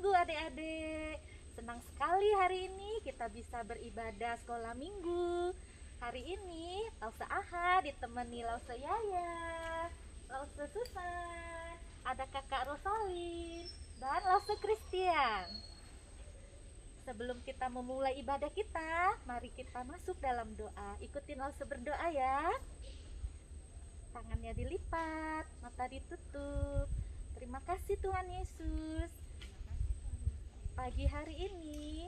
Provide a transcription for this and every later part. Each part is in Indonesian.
minggu adik-adik. Senang sekali hari ini kita bisa beribadah sekolah minggu. Hari ini Lause Aha ditemani Lause Yaya, Lause Susan, ada kakak Rosalin, dan Lause Christian. Sebelum kita memulai ibadah kita, mari kita masuk dalam doa. Ikutin Lause berdoa ya. Tangannya dilipat, mata ditutup. Terima kasih Tuhan Yesus. Pagi hari ini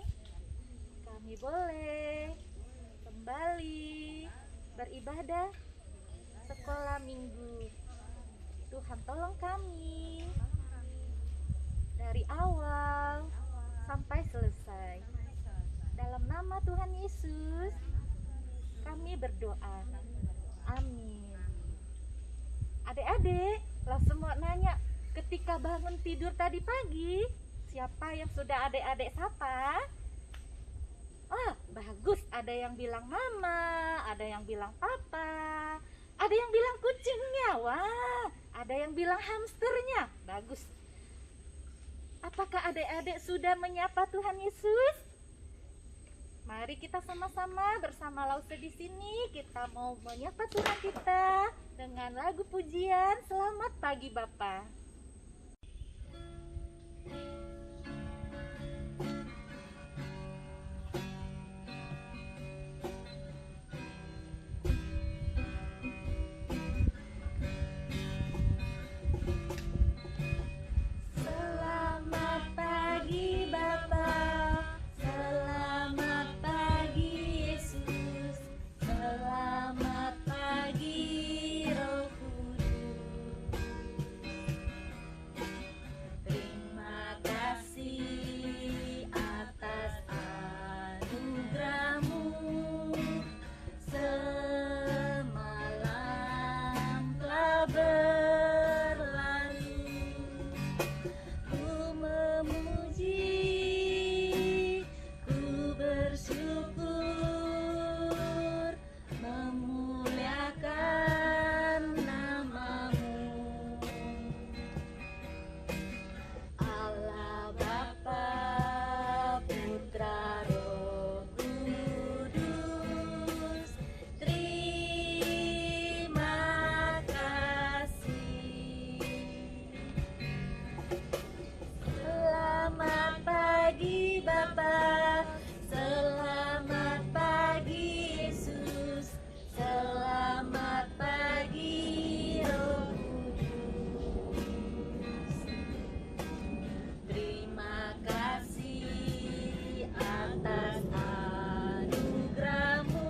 kami boleh kembali beribadah sekolah minggu. Tuhan tolong kami dari awal sampai selesai. Dalam nama Tuhan Yesus kami berdoa. Amin. Adik-adik, langsung mau nanya, ketika bangun tidur tadi pagi, siapa yang sudah adik-adik sapa? Oh, bagus. Ada yang bilang mama, ada yang bilang papa, ada yang bilang kucingnya. Wah, ada yang bilang hamsternya. Bagus. Apakah adik-adik sudah menyapa Tuhan Yesus? Mari kita sama-sama bersama Lause di sini. Kita mau menyapa Tuhan kita dengan lagu pujian Selamat Pagi Bapa. Selamat pagi Bapa. Selamat pagi Yesus. Selamat pagi Roh Kudus. Terima kasih atas anugerah-Mu. Semalam telah berlalu, ku memuji, ku bersyukur, memuliakan nama-Mu. Allah Bapa, Putra, Roh Kudus, terima kasih. Selamat pagi Bapa, selamat pagi Yesus, selamat pagi Roh Kudus. Terima kasih atas anugerah-Mu.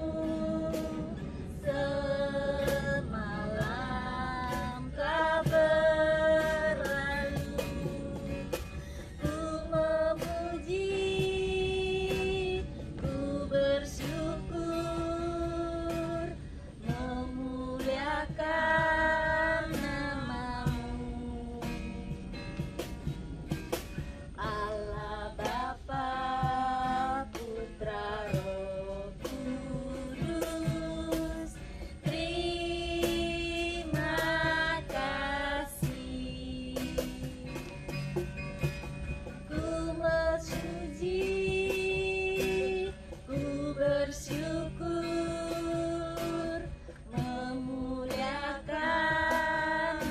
Semalam telah berlalu, ku memuji, ku bersyukur, memuliakan nama-Mu. Allah Bapa, Putra, Roh Kudus, terima kasih. Ku memuji, ku bersyukur, memuliakan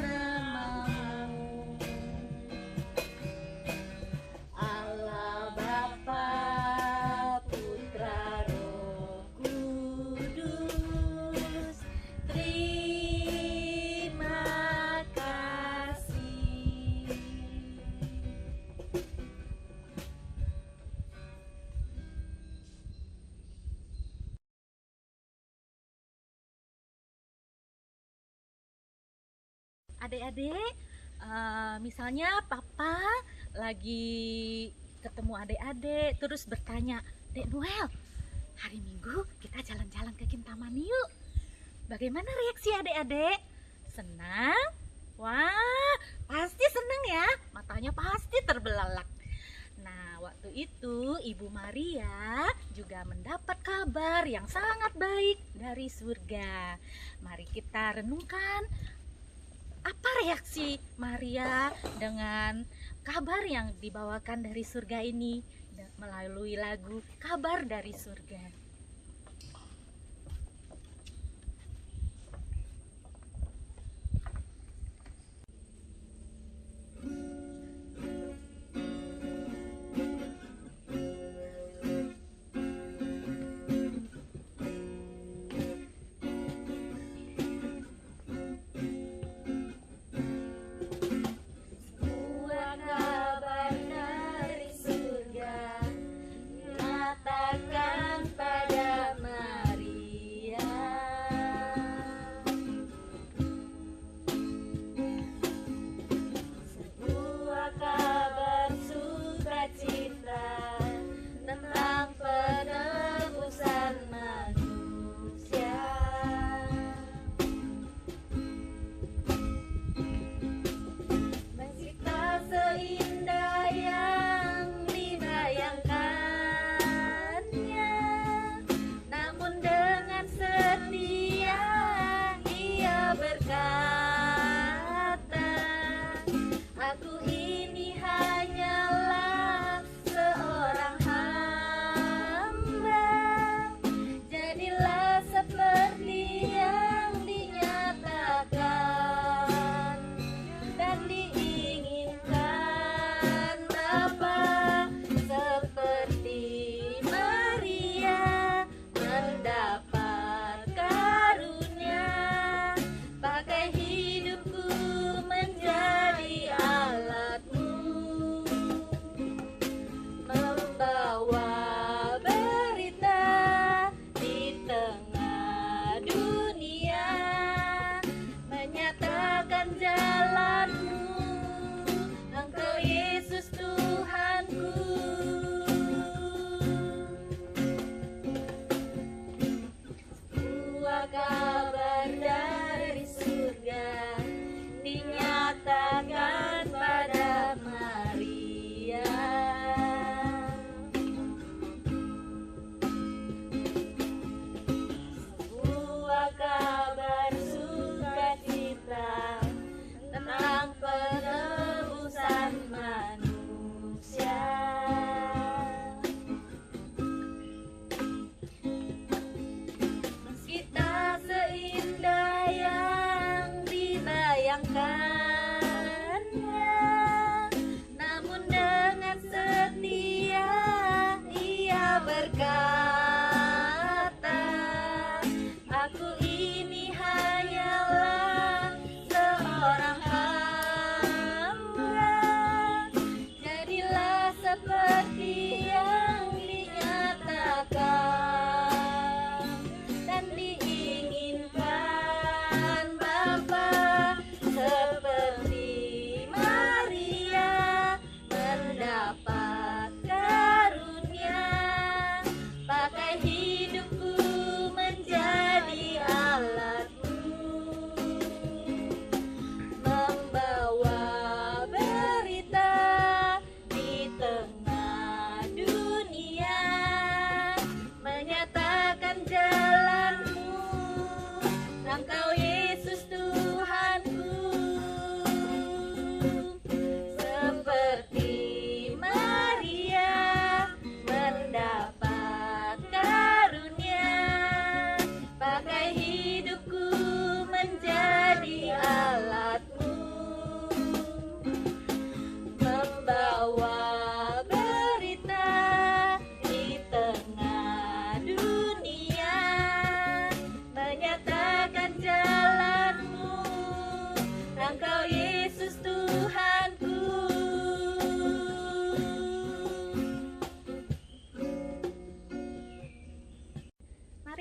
nama-Mu. Allah Bapa, Putra, Roh Kudus, terima kasih. Adik-adik, misalnya papa lagi ketemu adik-adik terus bertanya, Dek Noel, hari Minggu kita jalan-jalan ke Kintamani yuk. Bagaimana reaksi adik-adik? Senang? Wah, pasti senang ya. Matanya pasti terbelalak. Nah, waktu itu Ibu Maria juga mendapat kabar yang sangat baik dari surga. Mari kita renungkan apa reaksi Maria dengan kabar yang dibawakan dari surga ini melalui lagu Kabar dari Surga.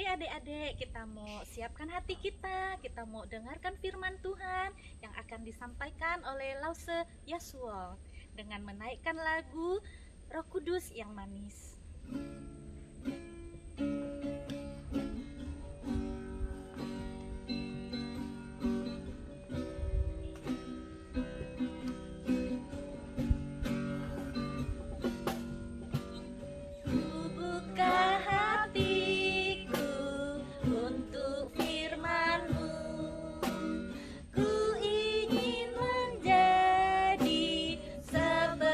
Adik-adik, kita mau siapkan hati kita mau dengarkan firman Tuhan yang akan disampaikan oleh Lause Yasuo dengan menaikkan lagu Roh Kudus yang manis. Ku ingin menjadi seperti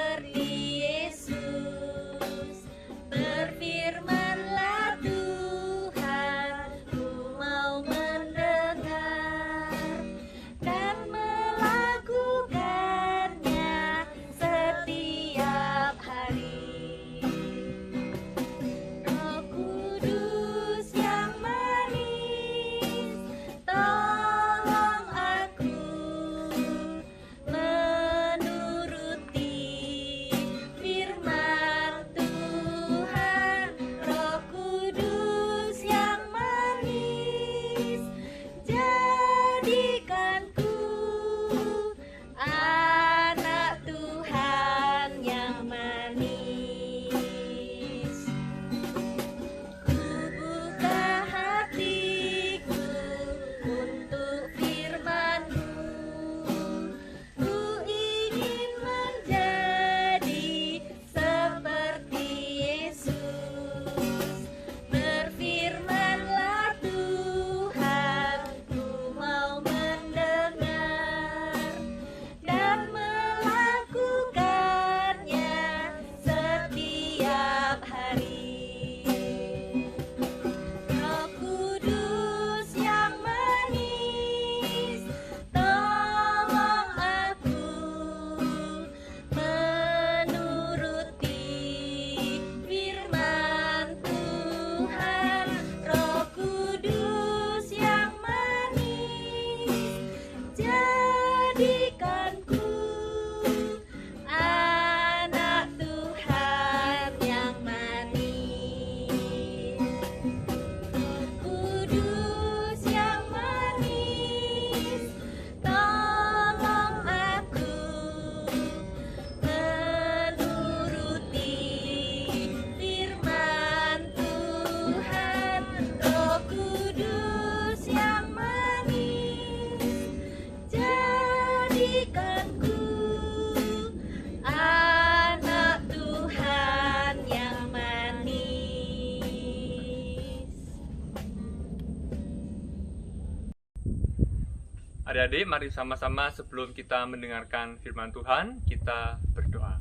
Adik-adik, mari sama-sama sebelum kita mendengarkan firman Tuhan, kita berdoa.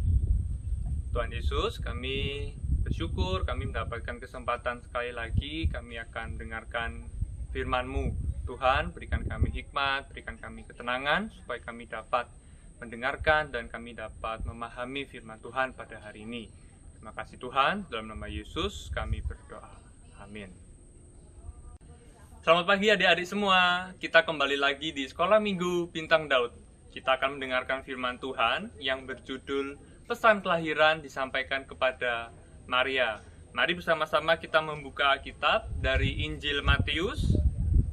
Tuhan Yesus, kami bersyukur kami mendapatkan kesempatan sekali lagi kami akan mendengarkan firman-Mu. Tuhan, berikan kami hikmat, berikan kami ketenangan supaya kami dapat mendengarkan dan kami dapat memahami firman Tuhan pada hari ini. Terima kasih Tuhan, dalam nama Yesus kami berdoa. Amin. Selamat pagi adik-adik semua. Kita kembali lagi di Sekolah Minggu Bintang Daud. Kita akan mendengarkan firman Tuhan yang berjudul Pesan Kelahiran disampaikan kepada Maria. Mari bersama-sama kita membuka Alkitab dari Injil Matius,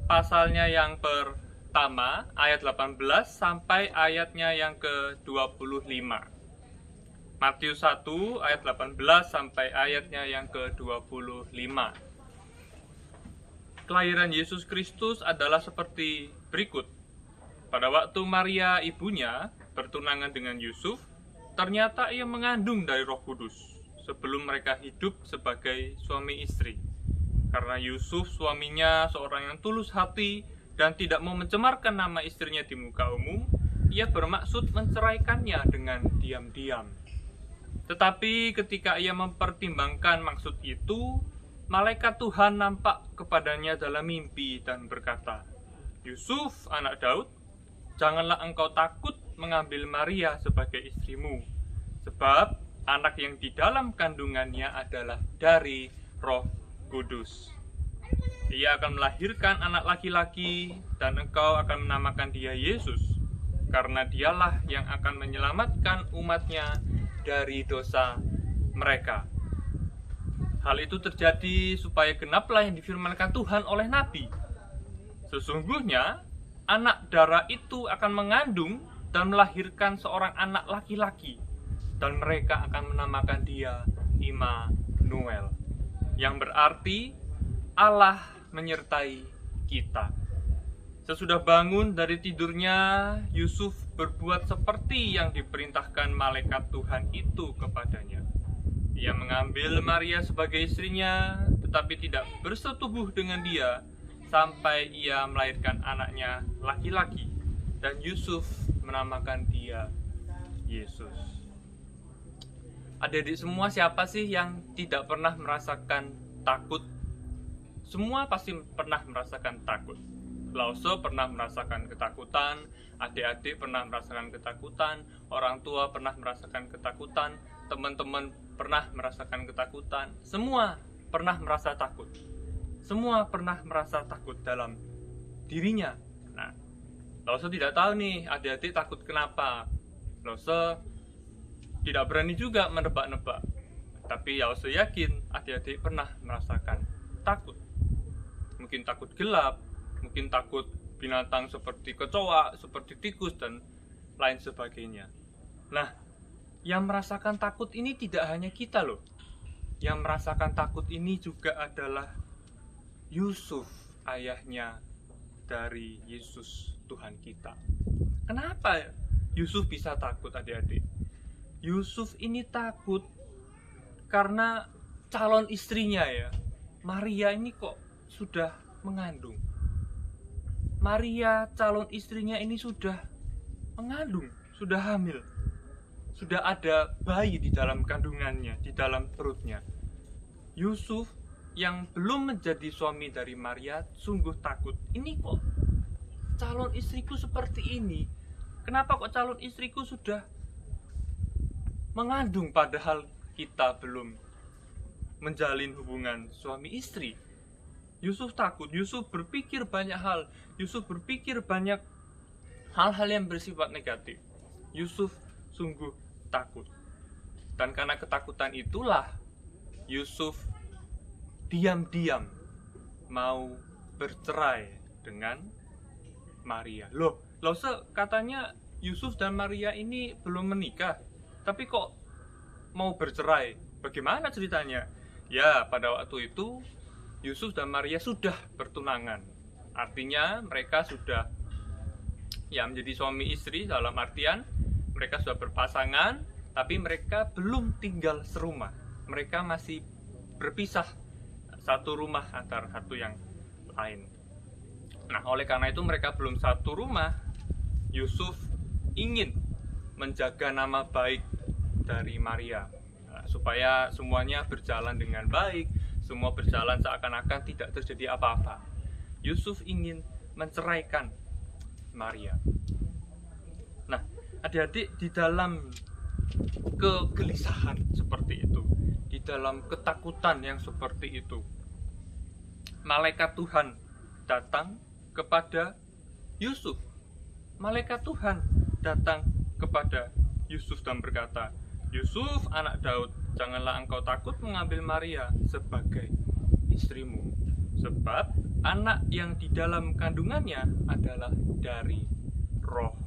pasalnya yang pertama, ayat 18 sampai ayatnya yang ke-25. Matius 1 ayat 18 sampai ayatnya yang ke-25. Kelahiran Yesus Kristus adalah seperti berikut. Pada waktu Maria ibunya bertunangan dengan Yusuf, ternyata ia mengandung dari Roh Kudus sebelum mereka hidup sebagai suami istri. Karena Yusuf suaminya seorang yang tulus hati dan tidak mau mencemarkan nama istrinya di muka umum, ia bermaksud menceraikannya dengan diam-diam. Tetapi ketika ia mempertimbangkan maksud itu, malaikat Tuhan nampak kepadanya dalam mimpi dan berkata, "Yusuf, anak Daud, janganlah engkau takut mengambil Maria sebagai istrimu, sebab anak yang di dalam kandungannya adalah dari Roh Kudus. Ia akan melahirkan anak laki-laki dan engkau akan menamakan dia Yesus, karena dialah yang akan menyelamatkan umatnya dari dosa mereka." Hal itu terjadi supaya genaplah yang difirmankan Tuhan oleh Nabi. Sesungguhnya, anak darah itu akan mengandung dan melahirkan seorang anak laki-laki, dan mereka akan menamakan dia Immanuel, yang berarti Allah menyertai kita. Sesudah bangun dari tidurnya, Yusuf berbuat seperti yang diperintahkan malaikat Tuhan itu kepadanya. Ia mengambil Maria sebagai istrinya, tetapi tidak bersetubuh dengan dia sampai ia melahirkan anaknya laki-laki, dan Yusuf menamakan dia Yesus. Adik-adik semua, siapa sih yang tidak pernah merasakan takut? Semua pasti pernah merasakan takut. Lause pernah merasakan ketakutan, adik-adik pernah merasakan ketakutan, orang tua pernah merasakan ketakutan, teman-teman pernah merasakan ketakutan. Semua pernah merasa takut. Semua pernah merasa takut dalam dirinya. Nah, Lause tidak tahu nih adik-adik takut kenapa. Lause tidak berani juga menebak-nebak. Tapi Lause yakin adik-adik pernah merasakan takut. Mungkin takut gelap, mungkin takut binatang seperti kecoa, seperti tikus, dan lain sebagainya. Nah, yang merasakan takut ini tidak hanya kita loh. Yang merasakan takut ini juga adalah Yusuf, ayahnya dari Yesus Tuhan kita. Kenapa Yusuf bisa takut adik-adik? Yusuf ini takut karena calon istrinya ya, Maria ini kok sudah mengandung. Maria calon istrinya ini sudah mengandung, sudah hamil. Sudah ada bayi di dalam kandungannya, di dalam perutnya. Yusuf yang belum menjadi suami dari Maria sungguh takut. Ini kok calon istriku seperti ini? Kenapa kok calon istriku sudah mengandung padahal kita belum menjalin hubungan suami istri? Yusuf takut, Yusuf berpikir banyak hal. Yusuf berpikir banyak hal-hal yang bersifat negatif. Yusuf sungguh takut. Dan karena ketakutan itulah Yusuf diam-diam mau bercerai dengan Maria. Loh, katanya Yusuf dan Maria ini belum menikah, tapi kok mau bercerai? Bagaimana ceritanya? Ya, pada waktu itu Yusuf dan Maria sudah bertunangan. Artinya mereka sudah menjadi suami istri, dalam artian mereka sudah berpasangan, tapi mereka belum tinggal serumah. Mereka masih berpisah satu rumah antara satu yang lain. Nah, oleh karena itu mereka belum satu rumah, Yusuf ingin menjaga nama baik dari Maria, supaya semuanya berjalan dengan baik, semua berjalan seakan-akan tidak terjadi apa-apa. Yusuf ingin menceraikan Maria. Nah, adik-adik, di dalam kegelisahan seperti itu, di dalam ketakutan yang seperti itu, malaikat Tuhan datang kepada Yusuf. Malaikat Tuhan datang kepada Yusuf dan berkata, "Yusuf, anak Daud, janganlah engkau takut mengambil Maria sebagai istrimu, sebab anak yang di dalam kandungannya adalah dari Roh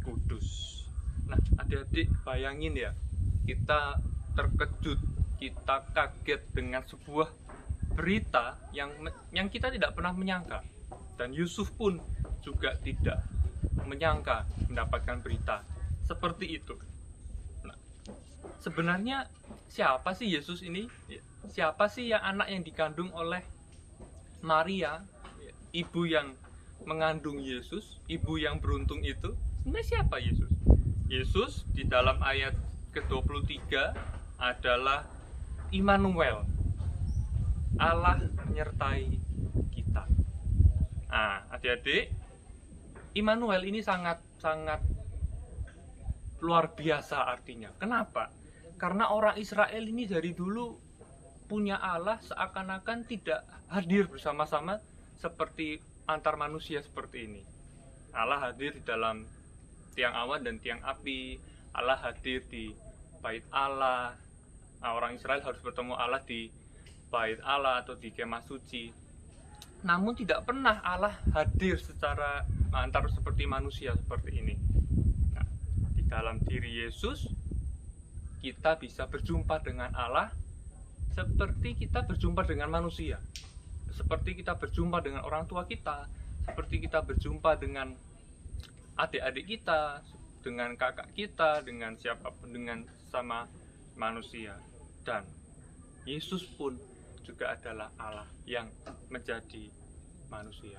Kudus." Nah, adik-adik, bayangin ya, kita terkejut, kita kaget dengan sebuah berita yang kita tidak pernah menyangka, dan Yusuf pun juga tidak menyangka mendapatkan berita seperti itu. Nah, sebenarnya siapa sih Yesus ini? Siapa sih anak yang dikandung oleh Maria, ibu yang mengandung Yesus, ibu yang beruntung itu? Sebenarnya siapa Yesus? Yesus di dalam ayat ke-23 adalah Immanuel, Allah menyertai kita. Nah, adik-adik, Immanuel ini sangat luar biasa artinya. Kenapa? Karena orang Israel ini dari dulu punya Allah seakan-akan tidak hadir bersama-sama seperti antar manusia seperti ini. Allah hadir di dalam tiang awan dan tiang api, Allah hadir di bait Allah. Nah, orang Israel harus bertemu Allah di bait Allah atau di kemah suci. Namun tidak pernah Allah hadir secara antar seperti manusia seperti ini. Nah, di dalam diri Yesus kita bisa berjumpa dengan Allah seperti kita berjumpa dengan manusia, seperti kita berjumpa dengan orang tua kita, seperti kita berjumpa dengan adik-adik kita, dengan kakak kita, dengan siapapun, dengan sama manusia. Dan Yesus pun juga adalah Allah yang menjadi manusia.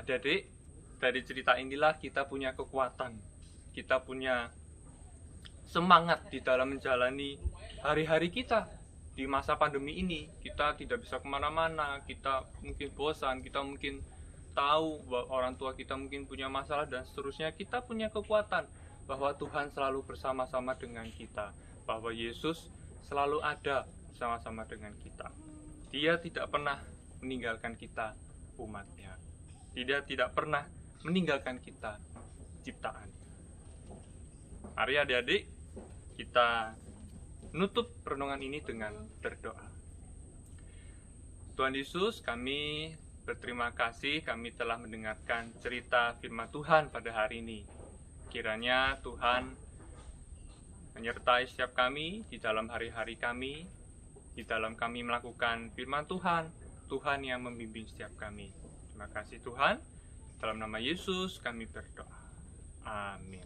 Adik-adik, dari cerita inilah kita punya kekuatan, kita punya semangat di dalam menjalani hari-hari kita di masa pandemi ini. Kita tidak bisa kemana-mana, kita mungkin bosan, kita mungkin tahu bahwa orang tua kita mungkin punya masalah dan seterusnya. Kita punya kekuatan bahwa Tuhan selalu bersama-sama dengan kita, bahwa Yesus selalu ada bersama-sama dengan kita. Dia tidak pernah meninggalkan kita, umatnya. Dia tidak pernah meninggalkan kita, ciptaan. Mari adik-adik, kita nutup renungan ini dengan berdoa. Tuhan Yesus, kami berterima kasih kami telah mendengarkan cerita firman Tuhan pada hari ini. Kiranya Tuhan menyertai setiap kami di dalam hari-hari kami, di dalam kami melakukan firman Tuhan, Tuhan yang membimbing setiap kami. Terima kasih Tuhan, dalam nama Yesus kami berdoa. Amin.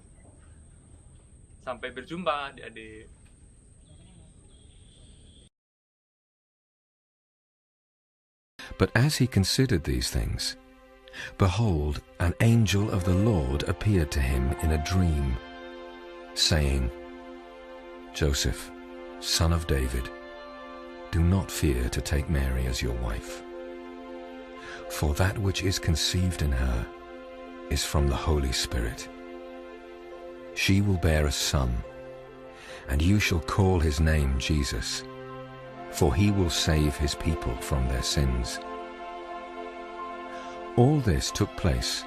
Sampai berjumpa adik-adik. But as he considered these things, behold, an angel of the Lord appeared to him in a dream, saying, Joseph, son of David, do not fear to take Mary as your wife, for that which is conceived in her is from the Holy Spirit. She will bear a son, and you shall call his name Jesus, for he will save his people from their sins. All this took place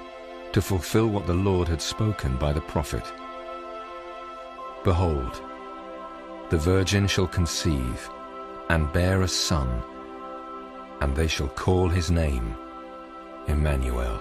to fulfill what the Lord had spoken by the prophet. Behold, the virgin shall conceive and bear a son, and they shall call his name Emmanuel.